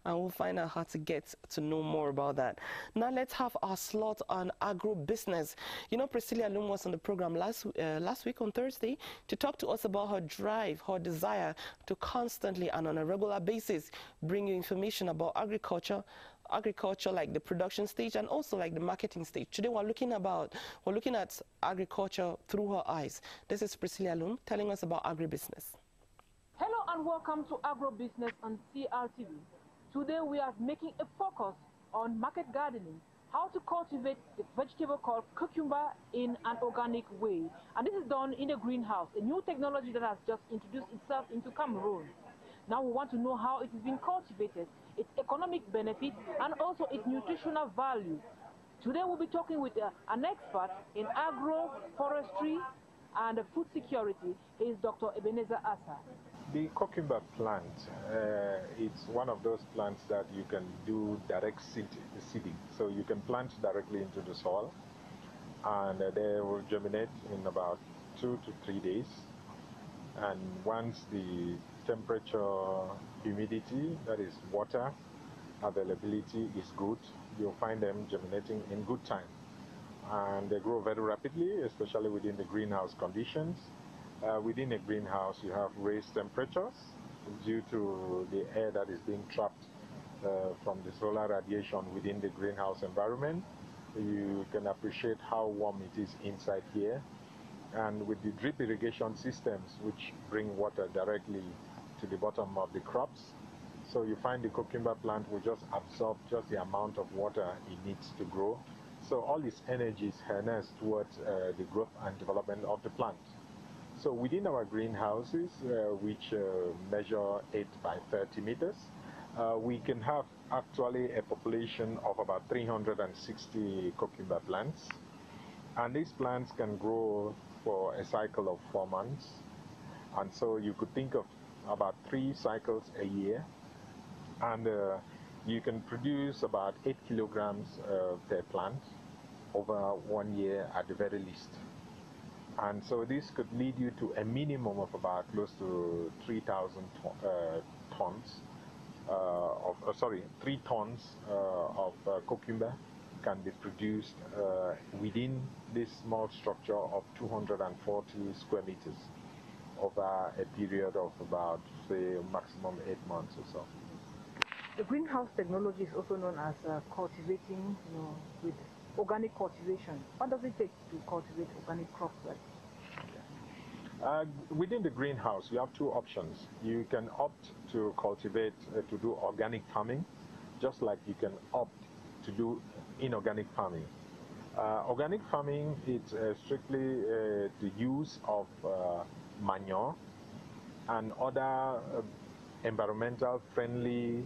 and we'll find out how to get to know more about that. Now let's have our slot on agro-business. You know, Priscilla Alum was on the program last week on Thursday to talk to us about her drive, her desire to constantly and on a regular basis bring you information about agriculture like the production stage and also like the marketing stage. Today we're looking at agriculture through her eyes. This is Priscilla Alum telling us about agribusiness. Hello and welcome to Agro-Business on CRTV. Today we are making a focus on market gardening, how to cultivate the vegetable called cucumber in an organic way. And this is done in a greenhouse, a new technology that has just introduced itself into Cameroon. Now we want to know how it is being cultivated, its economic benefit, and also its nutritional value. Today we'll be talking with an expert in agroforestry and food security. He is Dr. Ebenezer Asa. The cucumber plant, it's one of those plants that you can do direct seeding. So you can plant directly into the soil, and they will germinate in about 2 to 3 days. And once the temperature, humidity, that is water availability, is good, you'll find them germinating in good time. And they grow very rapidly, especially within the greenhouse conditions. Within a greenhouse, you have raised temperatures due to the air that is being trapped from the solar radiation within the greenhouse environment. You can appreciate how warm it is inside here. And with the drip irrigation systems, which bring water directly to the bottom of the crops, so you find the cucumber plant will just absorb just the amount of water it needs to grow. So all its energy is harnessed towards the growth and development of the plant. So within our greenhouses, which measure 8 by 30 meters, we can have actually a population of about 360 cucumber plants. And these plants can grow for a cycle of 4 months. And so you could think of about 3 cycles a year. And you can produce about 8 kilograms per plant over 1 year at the very least. And so this could lead you to a minimum of about close to 3,000 tons 3 tons of cucumber can be produced within this small structure of 240 square meters over a period of about, say, maximum 8 months or so. The greenhouse technology is also known as cultivating, with organic cultivation. What does it take to cultivate organic crops like? Within the greenhouse, you have 2 options. You can opt to cultivate, to do organic farming, just like you can opt to do inorganic farming. Organic farming is strictly the use of manure and other environmental friendly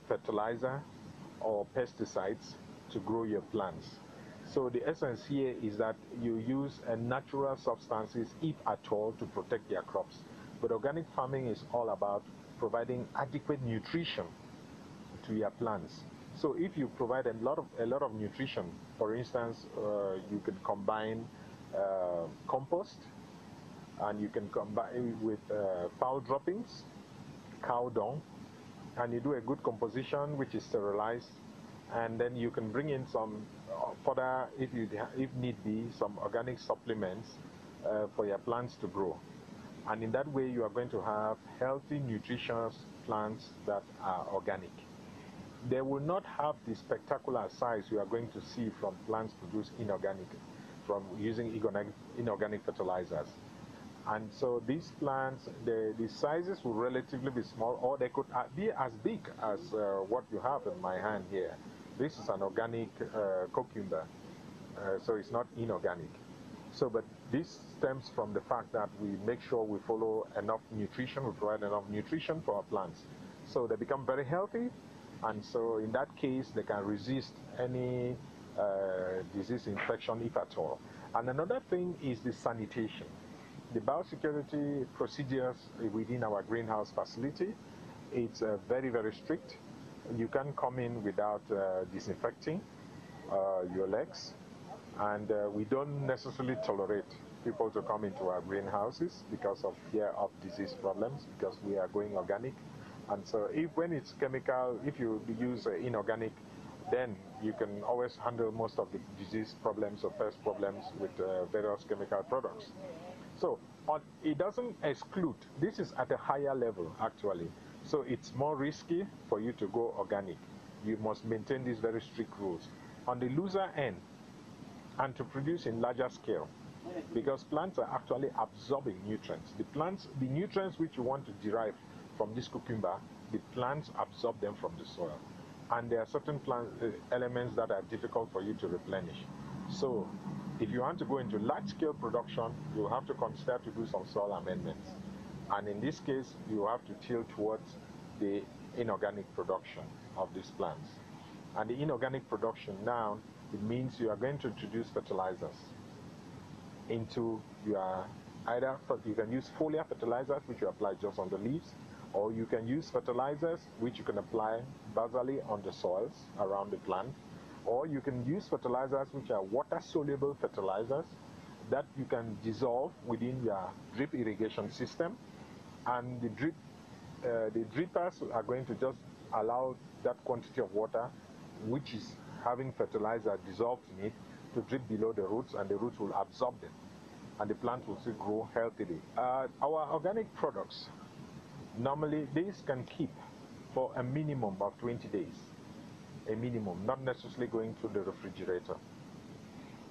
fertilizer or pesticides to grow your plants. So the essence here is that you use natural substances, if at all, to protect your crops. But organic farming is all about providing adequate nutrition to your plants. So if you provide a lot of nutrition, for instance, you can combine compost, and you can combine with fowl droppings, cow dung, and you do a good composition which is sterilized, and then you can bring in some further, if need be, some organic supplements for your plants to grow. And in that way, you are going to have healthy, nutritious plants that are organic. They will not have the spectacular size you are going to see from plants produced inorganic, from using inorganic fertilizers. And so these plants, the sizes will relatively be small, or they could be as big as what you have in my hand here. This is an organic cucumber, so it's not inorganic. So, but this stems from the fact that we make sure we follow enough nutrition, we provide enough nutrition for our plants. So they become very healthy, and so in that case, they can resist any disease infection, if at all. And another thing is the sanitation. The biosecurity procedures within our greenhouse facility, it's very, very strict. You can't come in without disinfecting your legs, and we don't necessarily tolerate people to come into our greenhouses because of fear of disease problems, because we are going organic. And so when it's chemical, if you use inorganic, then you can always handle most of the disease problems or pest problems with various chemical products. So it doesn't exclude. This is at a higher level, actually. So it's more risky for you to go organic. You must maintain these very strict rules. On the looser end, and to produce in larger scale, because plants are actually absorbing nutrients. The nutrients which you want to derive from this cucumber, the plants absorb them from the soil. And there are certain plant elements that are difficult for you to replenish. So if you want to go into large-scale production, you have to consider to do some soil amendments. And in this case, you have to tilt towards the inorganic production of these plants. And the inorganic production now, it means you are going to introduce fertilizers into your, you can use foliar fertilizers, which you apply just on the leaves, or you can use fertilizers, which you can apply basally on the soils around the plant, or you can use fertilizers, which are water-soluble fertilizers that you can dissolve within your drip irrigation system, and the drippers are going to just allow that quantity of water, which is having fertilizer dissolved in it, to drip below the roots, and the roots will absorb them, and the plant will still grow healthily. Our organic products, normally these can keep for a minimum of 20 days, a minimum, not necessarily going through the refrigerator,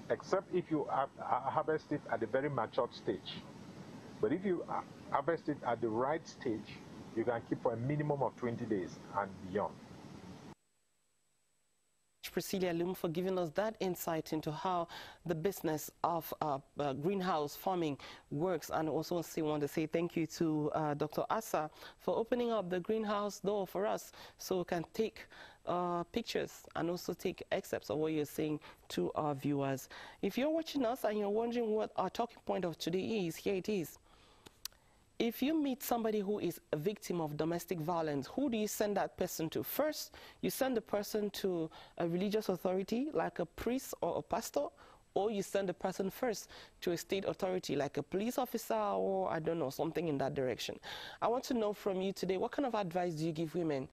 except if you harvest it at a very matured stage. But if you harvest it at the right stage, you can keep for a minimum of 20 days and beyond. Priscilla Lum, for giving us that insight into how the business of greenhouse farming works. And also want to say thank you to Dr. Asa for opening up the greenhouse door for us so we can take pictures and also take excerpts of what you're saying to our viewers. If you're watching us and you're wondering what our talking point of today is, here it is. If you meet somebody who is a victim of domestic violence, who do you send that person to? First, you send the person to a religious authority like a priest or a pastor, or you send the person first to a state authority like a police officer or, I don't know, something in that direction. I want to know from you today, what kind of advice do you give women